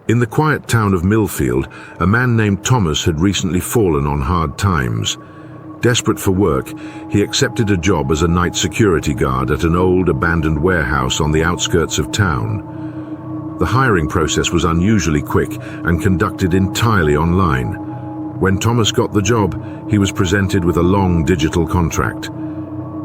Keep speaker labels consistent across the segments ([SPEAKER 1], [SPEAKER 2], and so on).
[SPEAKER 1] In the quiet town of Millfield, a man named Thomas had recently fallen on hard times. Desperate for work, he accepted a job as a night security guard at an old abandoned warehouse on the outskirts of town. The hiring process was unusually quick and conducted entirely online. When Thomas got the job, he was presented with a long digital contract.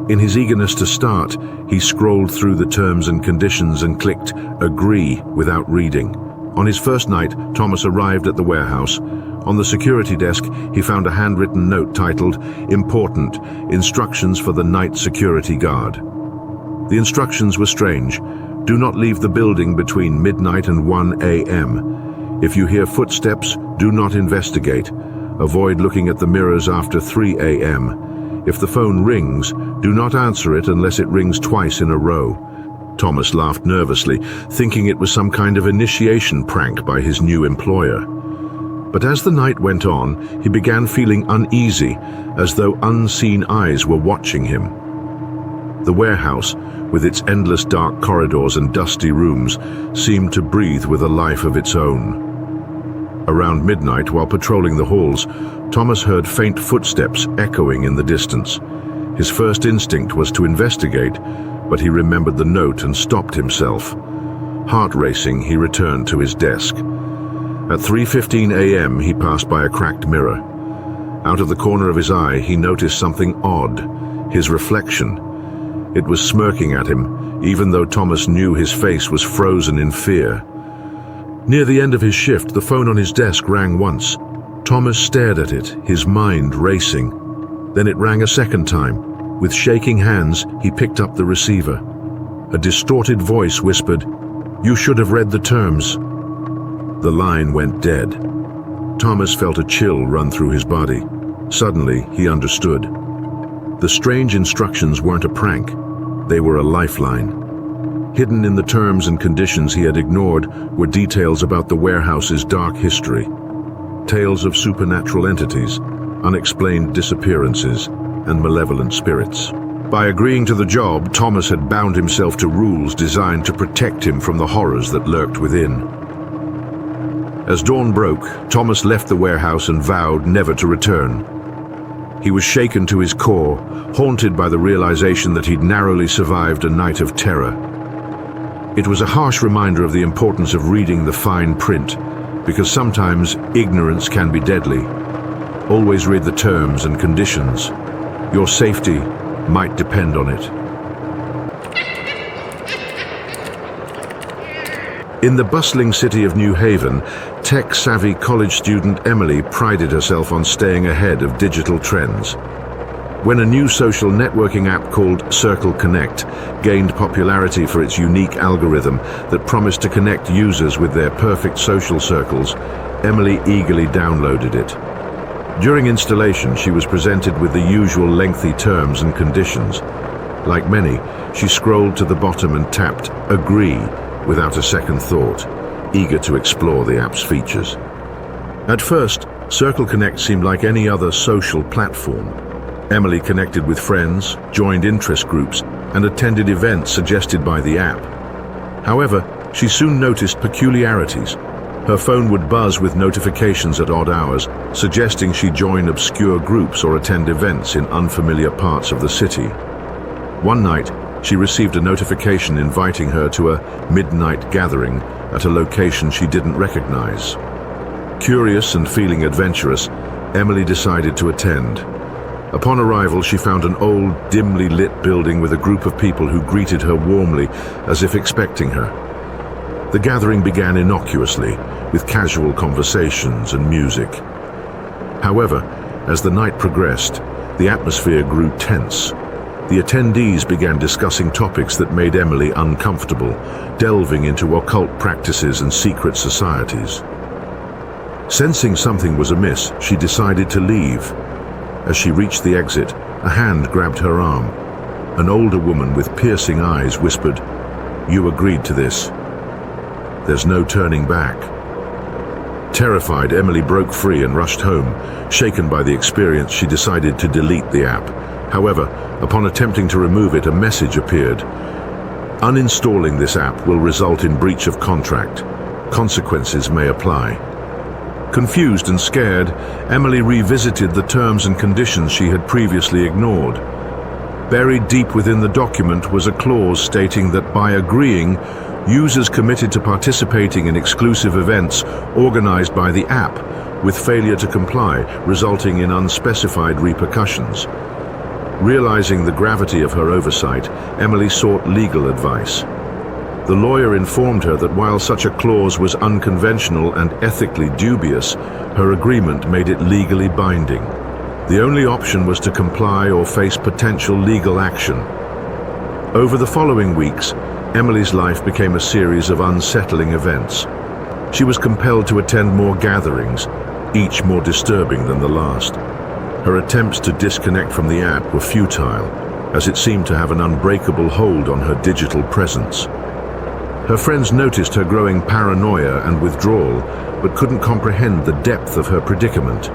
[SPEAKER 1] In his eagerness to start, he scrolled through the terms and conditions and clicked "Agree" without reading. On his first night, Thomas arrived at the warehouse. On the security desk, he found a handwritten note titled, "Important, Instructions for the Night Security Guard." The instructions were strange. Do not leave the building between midnight and 1 a.m. If you hear footsteps, do not investigate. Avoid looking at the mirrors after 3 a.m. If the phone rings, do not answer it unless it rings twice in a row. Thomas laughed nervously, thinking it was some kind of initiation prank by his new employer. But as the night went on, he began feeling uneasy, as though unseen eyes were watching him. The warehouse, with its endless dark corridors and dusty rooms, seemed to breathe with a life of its own. Around midnight, while patrolling the halls, Thomas heard faint footsteps echoing in the distance. His first instinct was to investigate, but he remembered the note and stopped himself. Heart racing, he returned to his desk. At 3:15 a.m., he passed by a cracked mirror. Out of the corner of his eye, he noticed something odd, his reflection. It was smirking at him, even though Thomas knew his face was frozen in fear. Near the end of his shift, the phone on his desk rang once. Thomas stared at it, his mind racing. Then it rang a second time. With shaking hands, he picked up the receiver. A distorted voice whispered, "You should have read the terms." The line went dead. Thomas felt a chill run through his body. Suddenly, he understood. The strange instructions weren't a prank. They were a lifeline. Hidden in the terms and conditions he had ignored were details about the warehouse's dark history. Tales of supernatural entities, unexplained disappearances, and malevolent spirits. By agreeing to the job, Thomas had bound himself to rules designed to protect him from the horrors that lurked within. As dawn broke, Thomas left the warehouse and vowed never to return. He was shaken to his core, haunted by the realization that he'd narrowly survived a night of terror. It was a harsh reminder of the importance of reading the fine print, because sometimes ignorance can be deadly. Always read the terms and conditions. Your safety might depend on it. In the bustling city of New Haven, tech-savvy college student Emily prided herself on staying ahead of digital trends. When a new social networking app called Circle Connect gained popularity for its unique algorithm that promised to connect users with their perfect social circles, Emily eagerly downloaded it. During installation, she was presented with the usual lengthy terms and conditions. Like many, she scrolled to the bottom and tapped "Agree" without a second thought, eager to explore the app's features. At first, Circle Connect seemed like any other social platform. Emily connected with friends, joined interest groups, and attended events suggested by the app. However, she soon noticed peculiarities. Her phone would buzz with notifications at odd hours, suggesting she join obscure groups or attend events in unfamiliar parts of the city. One night, she received a notification inviting her to a midnight gathering at a location she didn't recognize. Curious and feeling adventurous, Emily decided to attend. Upon arrival, she found an old, dimly lit building with a group of people who greeted her warmly, as if expecting her. The gathering began innocuously, with casual conversations and music. However, as the night progressed, the atmosphere grew tense. The attendees began discussing topics that made Emily uncomfortable, delving into occult practices and secret societies. Sensing something was amiss, she decided to leave. As she reached the exit, a hand grabbed her arm. An older woman with piercing eyes whispered, "You agreed to this. There's no turning back." Terrified, Emily broke free and rushed home. Shaken by the experience, she decided to delete the app. However, upon attempting to remove it, a message appeared. "Uninstalling this app will result in breach of contract. consequences may apply. Confused and scared, Emily revisited the terms and conditions she had previously ignored. Buried deep within the document was a clause stating that by agreeing, users committed to participating in exclusive events organized by the app, with failure to comply, resulting in unspecified repercussions. Realizing the gravity of her oversight, Emily sought legal advice. The lawyer informed her that while such a clause was unconventional and ethically dubious, her agreement made it legally binding. The only option was to comply or face potential legal action. Over the following weeks, Emily's life became a series of unsettling events. She was compelled to attend more gatherings, each more disturbing than the last. Her attempts to disconnect from the app were futile, as it seemed to have an unbreakable hold on her digital presence. Her friends noticed her growing paranoia and withdrawal, but couldn't comprehend the depth of her predicament.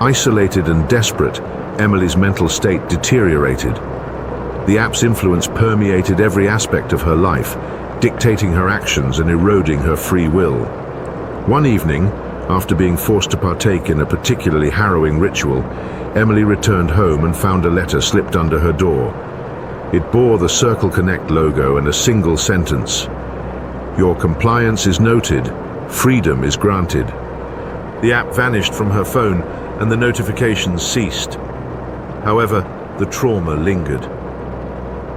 [SPEAKER 1] Isolated and desperate, Emily's mental state deteriorated. The app's influence permeated every aspect of her life, dictating her actions and eroding her free will. One evening, after being forced to partake in a particularly harrowing ritual, Emily returned home and found a letter slipped under her door. It bore the Circle Connect logo and a single sentence: "Your compliance is noted. Freedom is granted." The app vanished from her phone and the notifications ceased. However, the trauma lingered.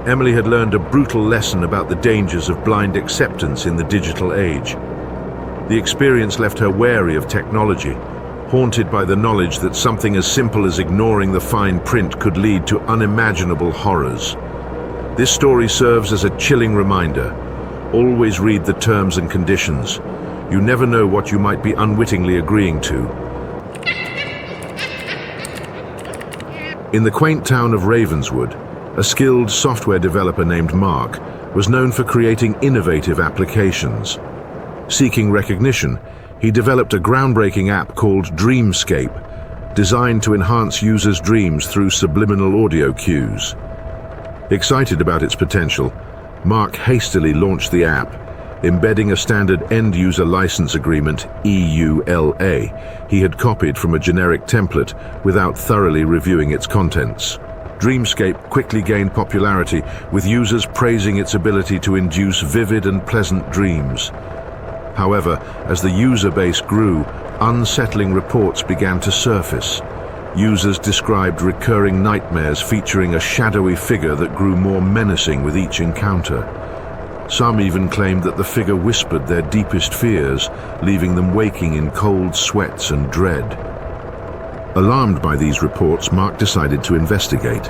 [SPEAKER 1] Emily had learned a brutal lesson about the dangers of blind acceptance in the digital age. The experience left her wary of technology, haunted by the knowledge that something as simple as ignoring the fine print could lead to unimaginable horrors. This story serves as a chilling reminder. Always read the terms and conditions. You never know what you might be unwittingly agreeing to. In the quaint town of Ravenswood, a skilled software developer named Mark was known for creating innovative applications. Seeking recognition, he developed a groundbreaking app called Dreamscape, designed to enhance users' dreams through subliminal audio cues. Excited about its potential, Mark hastily launched the app, embedding a standard end-user license agreement, EULA, he had copied from a generic template without thoroughly reviewing its contents. Dreamscape quickly gained popularity, with users praising its ability to induce vivid and pleasant dreams. However, as the user base grew, unsettling reports began to surface. Users described recurring nightmares featuring a shadowy figure that grew more menacing with each encounter. Some even claimed that the figure whispered their deepest fears, leaving them waking in cold sweats and dread. Alarmed by these reports, Mark decided to investigate.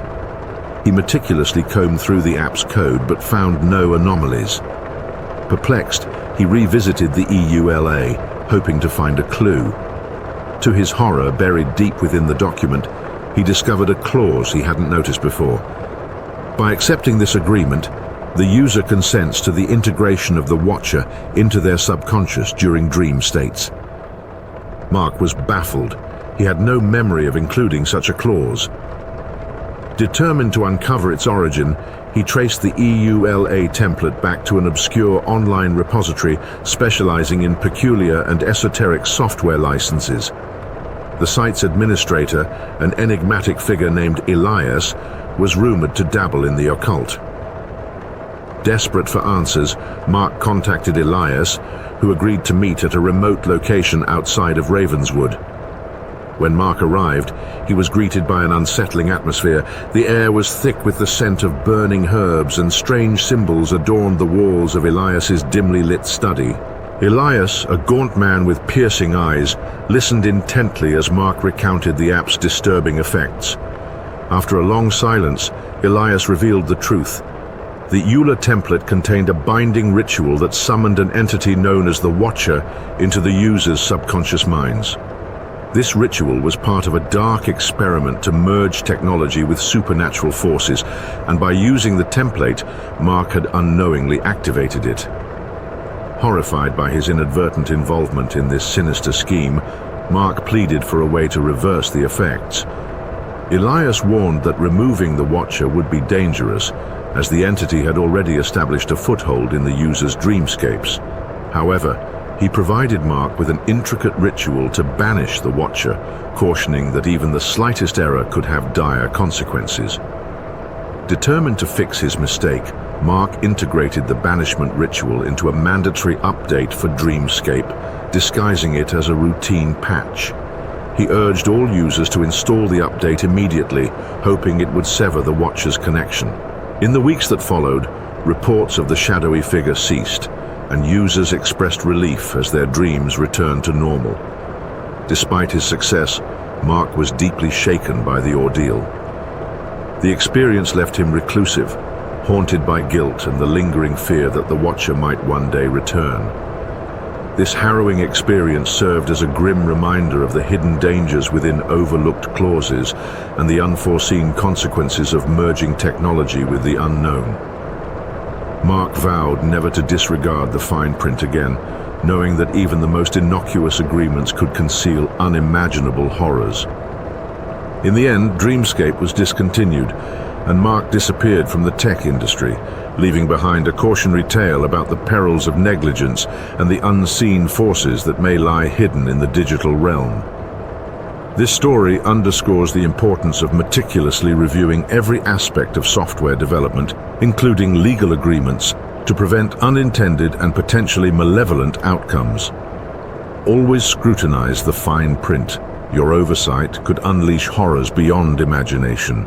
[SPEAKER 1] He meticulously combed through the app's code but found no anomalies. Perplexed, he revisited the EULA, hoping to find a clue. To his horror, buried deep within the document, he discovered a clause he hadn't noticed before. By accepting this agreement, the user consents to the integration of the watcher into their subconscious during dream states. Mark was baffled. He had no memory of including such a clause. Determined to uncover its origin, he traced the EULA template back to an obscure online repository specializing in peculiar and esoteric software licenses. The site's administrator, an enigmatic figure named Elias, was rumored to dabble in the occult. Desperate for answers, Mark contacted Elias, who agreed to meet at a remote location outside of Ravenswood. When Mark arrived, he was greeted by an unsettling atmosphere. The air was thick with the scent of burning herbs, and strange symbols adorned the walls of Elias's dimly lit study. Elias, a gaunt man with piercing eyes, listened intently as Mark recounted the app's disturbing effects. After a long silence, Elias revealed the truth. The EULA template contained a binding ritual that summoned an entity known as the Watcher into the user's subconscious minds. This ritual was part of a dark experiment to merge technology with supernatural forces, and by using the template, Mark had unknowingly activated it. Horrified by his inadvertent involvement in this sinister scheme, Mark pleaded for a way to reverse the effects. Elias warned that removing the Watcher would be dangerous, as the entity had already established a foothold in the user's dreamscapes. However, he provided Mark with an intricate ritual to banish the Watcher, cautioning that even the slightest error could have dire consequences. Determined to fix his mistake, Mark integrated the banishment ritual into a mandatory update for Dreamscape, disguising it as a routine patch. He urged all users to install the update immediately, hoping it would sever the Watcher's connection. In the weeks that followed, reports of the shadowy figure ceased, and users expressed relief as their dreams returned to normal. Despite his success, Mark was deeply shaken by the ordeal. The experience left him reclusive, haunted by guilt and the lingering fear that the Watcher might one day return. This harrowing experience served as a grim reminder of the hidden dangers within overlooked clauses and the unforeseen consequences of merging technology with the unknown. Mark vowed never to disregard the fine print again, knowing that even the most innocuous agreements could conceal unimaginable horrors. In the end, Dreamscape was discontinued, and Mark disappeared from the tech industry, leaving behind a cautionary tale about the perils of negligence and the unseen forces that may lie hidden in the digital realm. This story underscores the importance of meticulously reviewing every aspect of software development, including legal agreements, to prevent unintended and potentially malevolent outcomes. Always scrutinize the fine print. Your oversight could unleash horrors beyond imagination.